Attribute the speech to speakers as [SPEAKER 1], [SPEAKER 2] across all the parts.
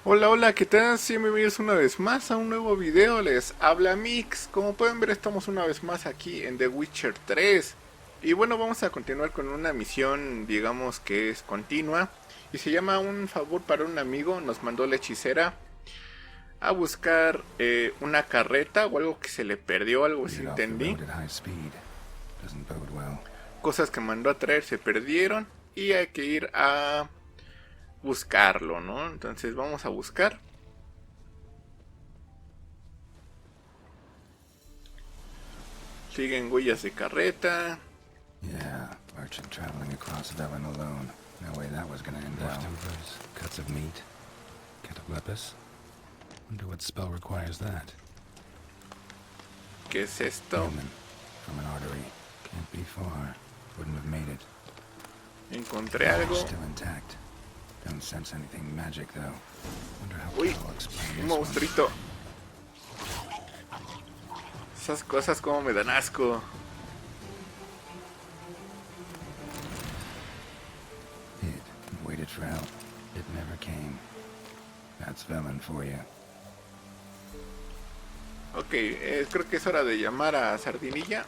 [SPEAKER 1] Hola, hola, ¿qué tal? Sí, bienvenidos una vez más a un nuevo video, les habla Mix. Como pueden ver, estamos una vez más aquí en The Witcher 3. Y bueno, vamos a continuar con una misión, digamos que es continua. Y se llama Un favor para un amigo. Nos mandó la hechicera a buscar una carreta o algo que se le perdió, algo así entendí. Cosas que mandó a traer se perdieron y hay que ir a buscarlo, ¿no? Entonces vamos a buscar. Siguen huellas de carreta.
[SPEAKER 2] Yeah, merchant traveling across Velen alone. No way that was gonna end well. Leftovers, cuts of meat, cataplepis. Wonder what spell requires that.
[SPEAKER 1] ¿Qué es esto?
[SPEAKER 2] Human, from an artery. Can't be far. Wouldn't have made it.
[SPEAKER 1] Encontré algo.
[SPEAKER 2] Still intact. Don't sense anything magic though. Wonder how
[SPEAKER 1] Uy,
[SPEAKER 2] I'll explain
[SPEAKER 1] un
[SPEAKER 2] this
[SPEAKER 1] monstruito. Esas cosas como me dan asco.
[SPEAKER 2] Hid and waited for help. It never came. That's Velen for you.
[SPEAKER 1] Ok, creo que es hora de llamar a Sardinilla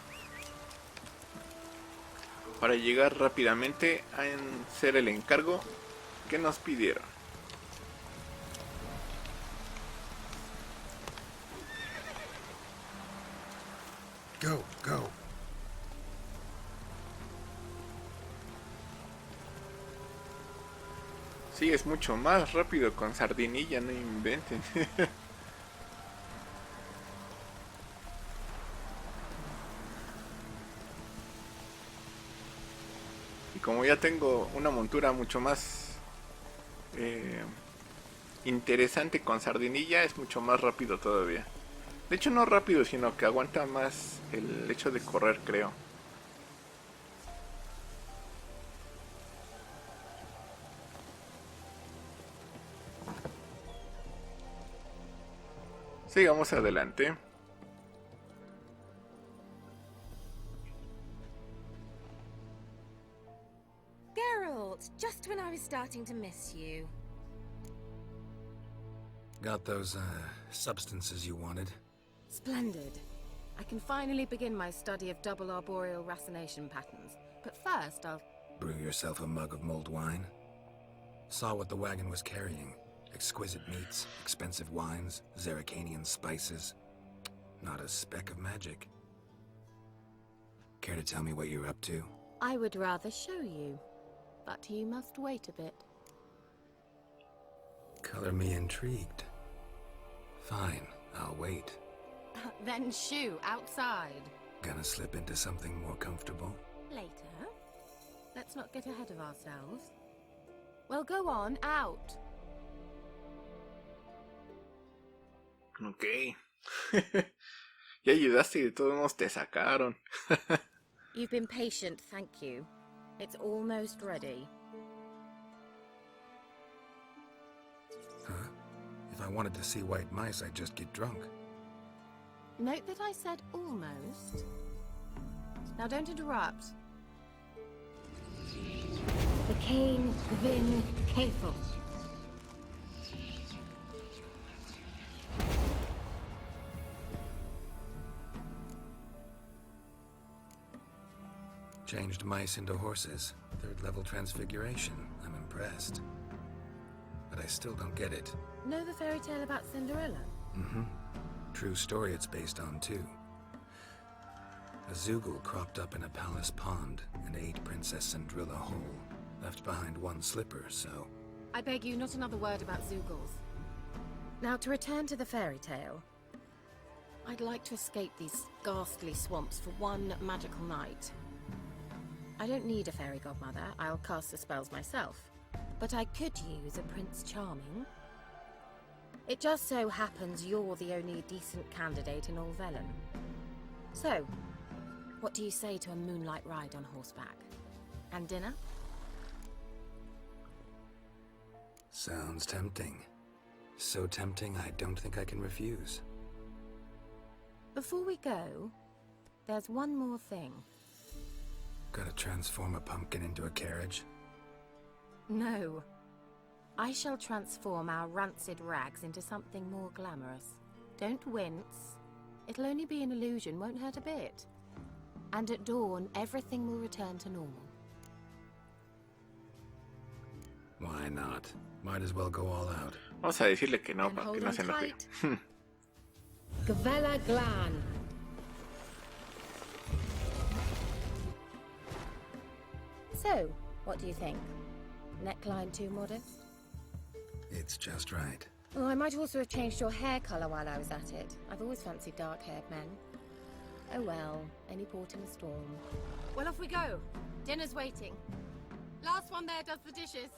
[SPEAKER 1] para llegar rápidamente a hacer el encargo que nos pidieron.
[SPEAKER 2] Go, go.
[SPEAKER 1] Sí, es mucho más rápido con Sardinilla, no inventen. Y como ya tengo una montura mucho más interesante con Sardinilla, es mucho más rápido todavía. De hecho no rápido, sino que aguanta más el hecho de correr, creo. Sigamos adelante.
[SPEAKER 3] Geralt, just when I was starting to miss you.
[SPEAKER 2] Got those, substances you wanted?
[SPEAKER 3] Splendid. I can finally begin my study of double arboreal racination patterns. But first, I'll...
[SPEAKER 2] Brew yourself a mug of mulled wine? Saw what the wagon was carrying. Exquisite meats, expensive wines, Zeracanian spices. Not a speck of magic. Care to tell me what you're up to?
[SPEAKER 3] I would rather show you. But you must wait a bit.
[SPEAKER 2] Color me intrigued. Fine, I'll wait.
[SPEAKER 3] Then shoo, outside.
[SPEAKER 2] Gonna slip into something more comfortable?
[SPEAKER 3] Later. Let's not get ahead of ourselves. Well, go on, out.
[SPEAKER 1] Ok. Ya ayudaste y de todos modos te sacaron.
[SPEAKER 3] You've been patient, thank you. It's almost ready.
[SPEAKER 2] Huh? If I wanted to see white mice, I'd just get drunk.
[SPEAKER 3] Note that I said almost. Now don't interrupt. The cane vin kefel.
[SPEAKER 2] Changed mice into horses. Third level transfiguration. I'm impressed. But I still don't get it.
[SPEAKER 3] Know the fairy tale about Cinderella?
[SPEAKER 2] Mm-hmm. True story it's based on, too. A Zoogle cropped up in a palace pond and ate Princess Cinderella whole. Left behind one slipper, so...
[SPEAKER 3] I beg you, not another word about Zoogles. Now, to return to the fairy tale. I'd like to escape these ghastly swamps for one magical night. I don't need a fairy godmother, I'll cast the spells myself. But I could use a Prince Charming. It just so happens you're the only decent candidate in all Velen. So, what do you say to a moonlight ride on horseback? And dinner?
[SPEAKER 2] Sounds tempting. So tempting, I don't think I can refuse.
[SPEAKER 3] Before we go, there's one more thing.
[SPEAKER 2] Gotta transform a pumpkin into a carriage?
[SPEAKER 3] No. I shall transform our rancid rags into something more glamorous. Don't wince. It'll only be an illusion, won't hurt a bit. And at dawn, everything will return to normal.
[SPEAKER 2] Why not? Might as well go all out.
[SPEAKER 1] Vamos a decirle que no,
[SPEAKER 3] And
[SPEAKER 1] para
[SPEAKER 3] hold
[SPEAKER 1] que no
[SPEAKER 3] on
[SPEAKER 1] se enoje.
[SPEAKER 3] tight. Gavella Glan. So, what do you think? Neckline too modest?
[SPEAKER 2] It's just right.
[SPEAKER 3] Oh, I might also have changed your hair colour while I was at it. I've always fancied dark-haired men. Oh well, any port in a storm. Well, off we go. Dinner's waiting. Last one there does the dishes.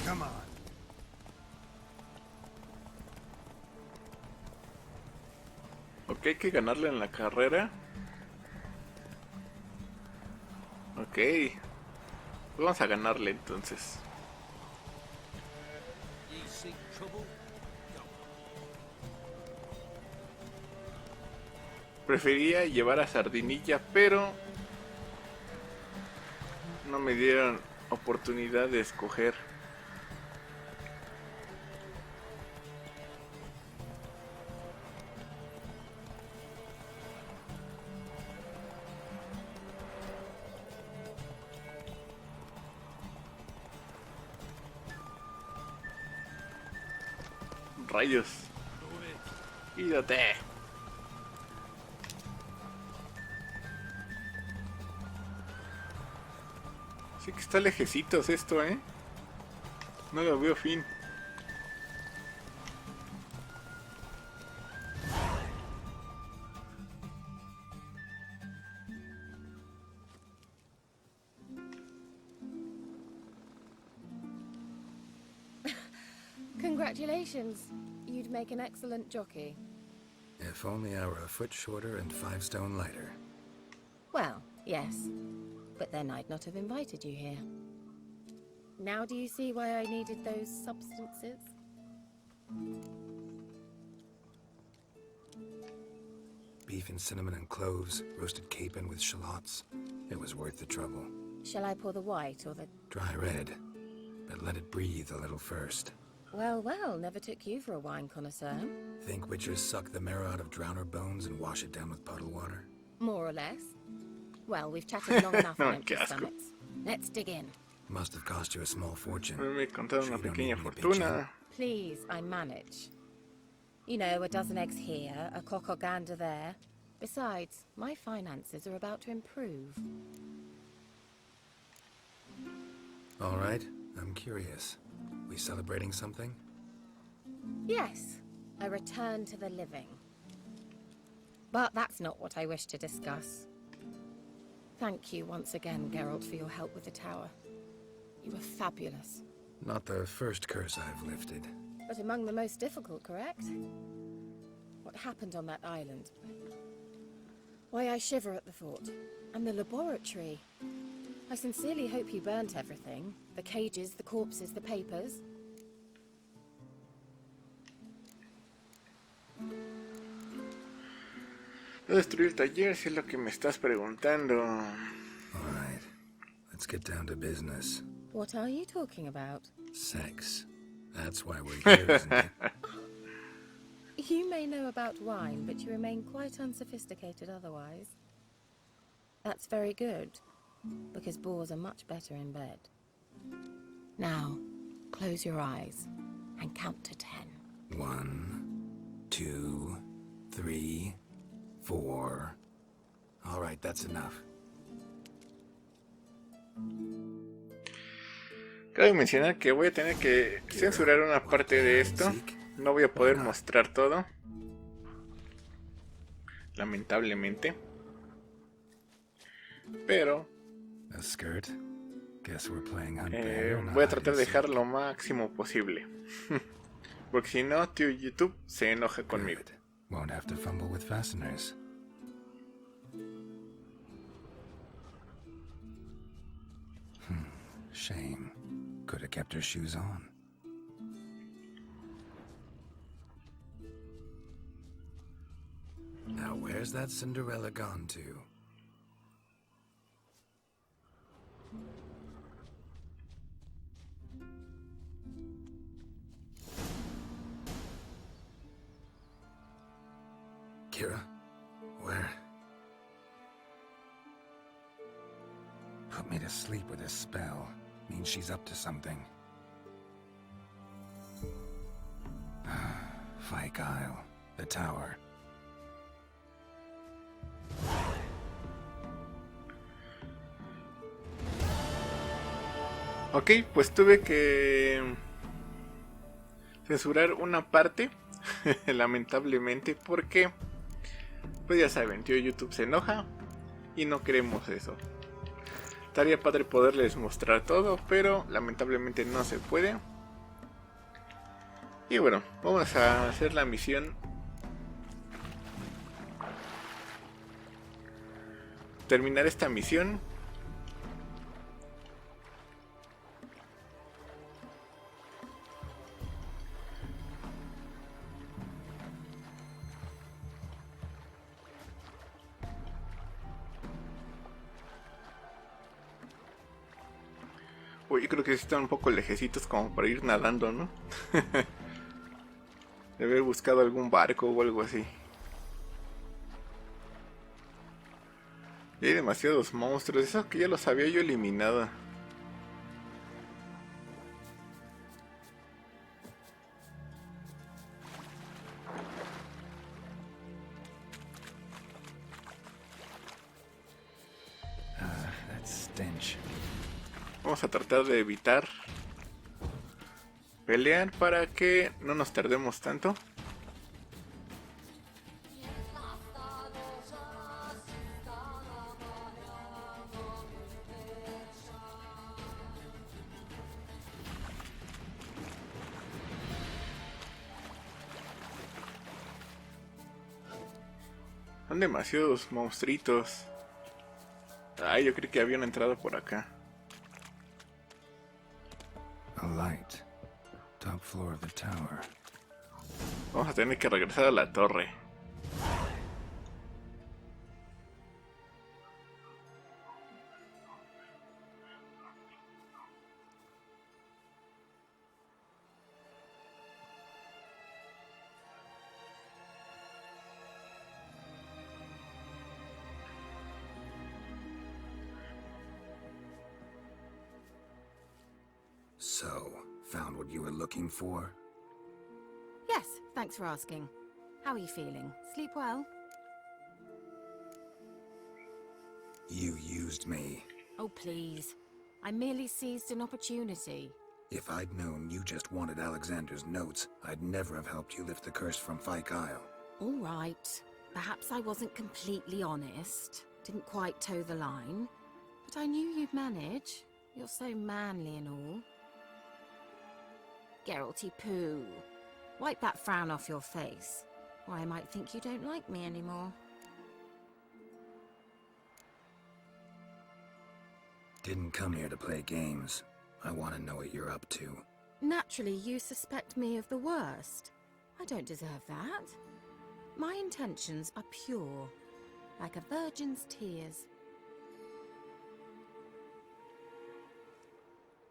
[SPEAKER 2] Come on.
[SPEAKER 1] Ok, hay que ganarle en la carrera. Ok. Pues vamos a ganarle entonces. Prefería llevar a Sardinilla, pero no me dieron oportunidad de escoger. Rayos. Quítate. Sí que está lejecitos esto, ¿eh? No lo veo fin.
[SPEAKER 3] Congratulations. You'd make an excellent jockey.
[SPEAKER 2] If only I were a foot shorter and 5 stone lighter.
[SPEAKER 3] Well, yes. But then I'd not have invited you here. Now do you see why I needed those substances?
[SPEAKER 2] Beef and cinnamon and cloves, roasted capon with shallots. It was worth the trouble.
[SPEAKER 3] Shall I pour the white or the...
[SPEAKER 2] Dry red, but let it breathe a little first.
[SPEAKER 3] Well, well, never took you for a wine connoisseur.
[SPEAKER 2] Think witchers suck the marrow out of drowner bones and wash it down with puddle water?
[SPEAKER 3] More or less. Well, we've chatted long enough on empty
[SPEAKER 1] Qué asco.
[SPEAKER 3] stomachs. Let's dig in.
[SPEAKER 2] Must have cost you a small fortune.
[SPEAKER 1] Me contaron una
[SPEAKER 2] Sure you don't
[SPEAKER 1] pequeña
[SPEAKER 2] need me to
[SPEAKER 1] fortuna.
[SPEAKER 3] Please, I manage. You know, a dozen eggs here, a cock or gander there. Besides, my finances are about to improve.
[SPEAKER 2] All right, I'm curious. We celebrating something?
[SPEAKER 3] Yes, a return to the living. But that's not what I wish to discuss. Thank you once again, Geralt, for your help with the tower. You were fabulous.
[SPEAKER 2] Not the first curse I've lifted.
[SPEAKER 3] But among the most difficult, correct? What happened on that island? Why, I shiver at the thought. And the laboratory. I sincerely hope you burnt everything. The cages, the corpses, the papers.
[SPEAKER 1] Yo destruí el taller, si es lo que me estás preguntando.
[SPEAKER 2] All right, let's get down to business.
[SPEAKER 3] What are you talking about?
[SPEAKER 2] Sex. That's why we're here, isn't it?
[SPEAKER 3] You may know about wine, but you remain quite unsophisticated otherwise. That's very good, because boars are much better in bed. Now, close your eyes and count to 10.
[SPEAKER 2] 1, 2, 3, 4. All right, that's enough.
[SPEAKER 1] Cabe mencionar que voy a tener que censurar una parte de esto. No voy a poder mostrar todo. Lamentablemente. Pero
[SPEAKER 2] A skirt? Guess we're playing hunt bear, not
[SPEAKER 1] voy a
[SPEAKER 2] hide
[SPEAKER 1] tratar
[SPEAKER 2] and
[SPEAKER 1] de
[SPEAKER 2] seek.
[SPEAKER 1] dejar lo máximo posible. Porque si no, tío YouTube se enoja conmigo.
[SPEAKER 2] Good. Won't have to fumble with fasteners. Shame. Could have kept her shoes on. Now where's that Cinderella gone to? Kira? Where? Put me to sleep with this spell. Means she's up to something. Fike Isle. The tower.
[SPEAKER 1] Ok, pues tuve que censurar una parte, lamentablemente, porque, pues ya saben, tío YouTube se enoja y no queremos eso. Estaría padre poderles mostrar todo, pero lamentablemente no se puede. Y bueno, vamos a hacer la misión. Terminar esta misión. Uy, creo que están un poco lejecitos como para ir nadando, ¿no? De haber buscado algún barco o algo así. Y hay demasiados monstruos, eso que ya los había yo eliminado.
[SPEAKER 2] That stench.
[SPEAKER 1] Vamos a tratar de evitar pelear para que no nos tardemos tanto. Son demasiados monstruitos. Ay, yo creí que habían entrado por acá.
[SPEAKER 2] A light. Top floor of the tower.
[SPEAKER 1] Vamos a tener que regresar a la torre.
[SPEAKER 2] So, found what you were looking for?
[SPEAKER 3] Yes, thanks for asking. How are you feeling? Sleep well?
[SPEAKER 2] You used me.
[SPEAKER 3] Oh, please. I merely seized an opportunity.
[SPEAKER 2] If I'd known you just wanted Alexander's notes, I'd never have helped you lift the curse from Fike Isle.
[SPEAKER 3] All right. Perhaps I wasn't completely honest. Didn't quite toe the line. But I knew you'd manage. You're so manly and all. Geralty poo. Wipe that frown off your face, or I might think you don't like me anymore.
[SPEAKER 2] Didn't come here to play games. I want to know what you're up to.
[SPEAKER 3] Naturally, you suspect me of the worst. I don't deserve that. My intentions are pure, like a virgin's tears.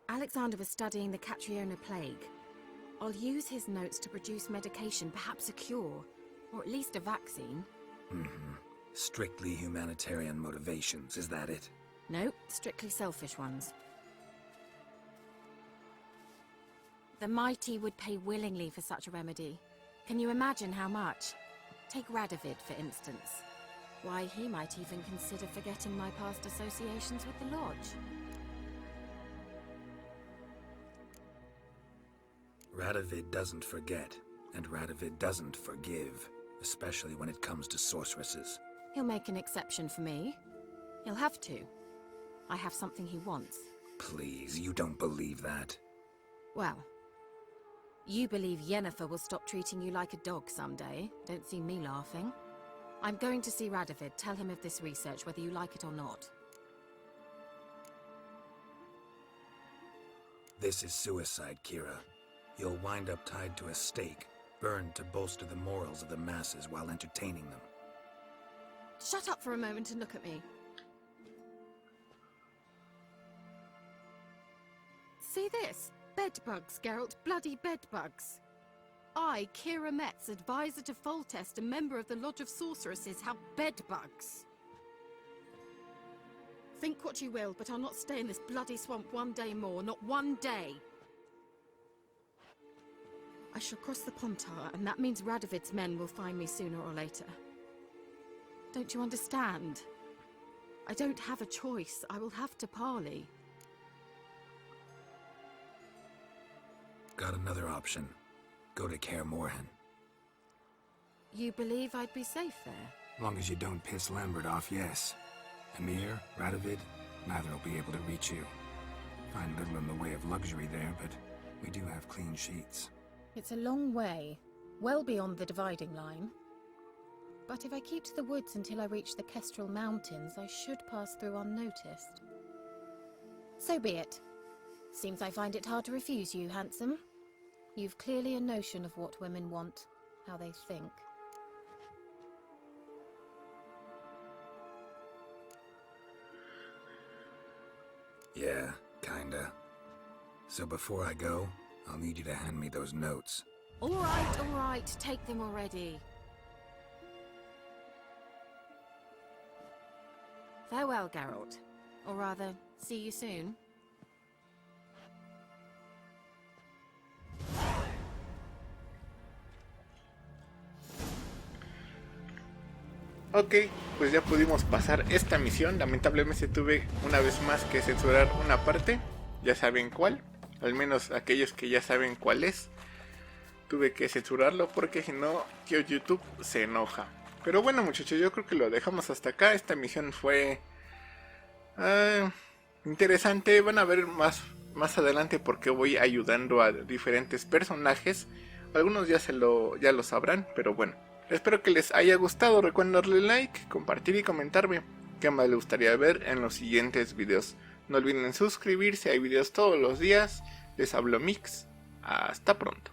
[SPEAKER 3] Alexander was studying the Catriona plague. I'll use his notes to produce medication, perhaps a cure, or at least a vaccine.
[SPEAKER 2] Strictly humanitarian motivations, is that it?
[SPEAKER 3] No, strictly selfish ones. The mighty would pay willingly for such a remedy. Can you imagine how much? Take Radovid, for instance. Why, he might even consider forgetting my past associations with the Lodge.
[SPEAKER 2] Radovid doesn't forget, and Radovid doesn't forgive, especially when it comes to sorceresses.
[SPEAKER 3] He'll make an exception for me. He'll have to. I have something he wants.
[SPEAKER 2] Please, you don't believe that.
[SPEAKER 3] Well, you believe Yennefer will stop treating you like a dog someday. Don't see me laughing. I'm going to see Radovid, tell him of this research, whether you like it or not.
[SPEAKER 2] This is suicide, Kira. You'll wind up tied to a stake, burned to bolster the morals of the masses while entertaining them.
[SPEAKER 3] Shut up for a moment and look at me. See this? Bedbugs, Geralt. Bloody bedbugs. I, Kira Metz, advisor to Foltest and member of the Lodge of Sorceresses, have bedbugs? Think what you will, but I'll not stay in this bloody swamp one day more, not one day. I shall cross the Pontar, and that means Radovid's men will find me sooner or later. Don't you understand? I don't have a choice. I will have to parley.
[SPEAKER 2] Got another option. Go to Kaer Morhen.
[SPEAKER 3] You believe I'd be safe there?
[SPEAKER 2] Long as you don't piss Lambert off, yes. Emir, Radovid, neither will be able to reach you. Find little in the way of luxury there, but we do have clean sheets.
[SPEAKER 3] It's a long way, well beyond the dividing line. But if I keep to the woods until I reach the Kestrel Mountains, I should pass through unnoticed. So be it. Seems I find it hard to refuse you, handsome. You've clearly a notion of what women want, how they think.
[SPEAKER 2] Yeah, kinda. So before I go, I'll need you to hand me those notes.
[SPEAKER 3] All right, take them already. Farewell, Geralt. Or rather, see you soon.
[SPEAKER 1] Ok, pues ya pudimos pasar esta misión. Lamentablemente tuve una vez más que censurar una parte. Ya saben cuál. Al menos aquellos que ya saben cuál es. Tuve que censurarlo porque si no, YouTube se enoja. Pero bueno, muchachos, yo creo que lo dejamos hasta acá. Esta misión fue interesante. Van a ver más adelante porque voy ayudando a diferentes personajes. Algunos ya lo sabrán, pero bueno. Espero que les haya gustado. Recuerden darle like, compartir y comentarme qué más les gustaría ver en los siguientes videos. No olviden suscribirse, hay videos todos los días. Les hablo Mix. Hasta pronto.